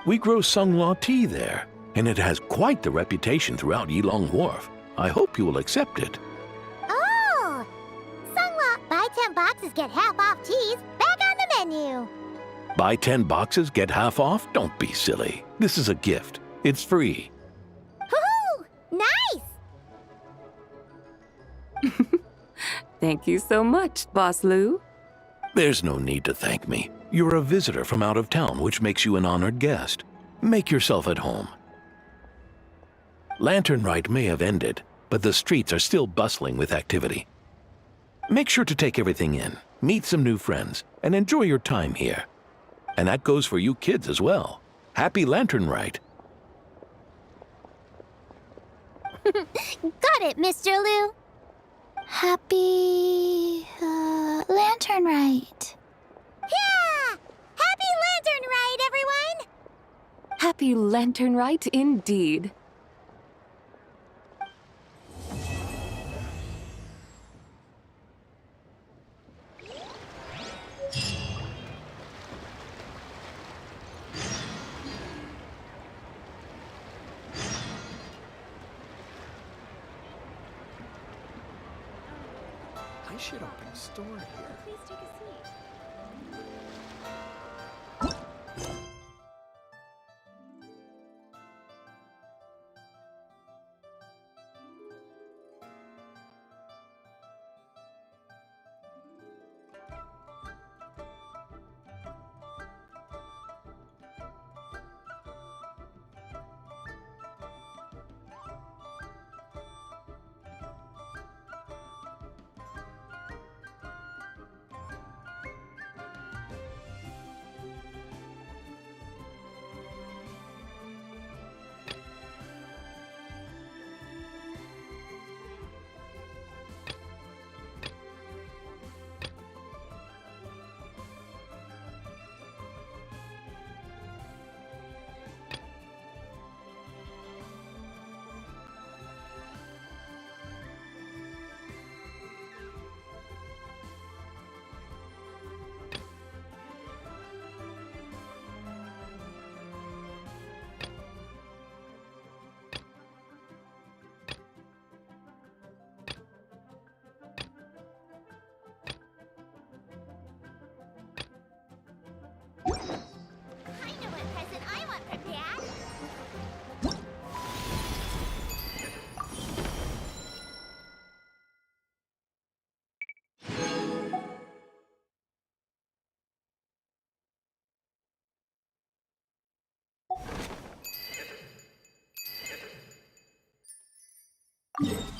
We grow Sunglaw tea there, and it has quite the reputation throughout Yilong Wharf. I hope you will accept it. Oh! Sunglaw, buy 10 boxes, get half off teas, back on the menu. Buy 10 boxes, get half off? Don't be silly. This is a gift. It's free. Woohoo! Nice! Thank you so much, Boss Liu. There's no need to thank me. You're a visitor from out of town, which makes you an honored guest. Make yourself at home. Lantern Rite may have ended, but the streets are still bustling with activity. Make sure to take everything in, meet some new friends, and enjoy your time here. And that goes for you kids as well. Happy Lantern Rite. Got it, Mr. Liu. Happy Lantern Rite. Yeah! Happy Lantern Rite, everyone! Happy Lantern Rite indeed. I should open a store here. Please take a seat. Huh?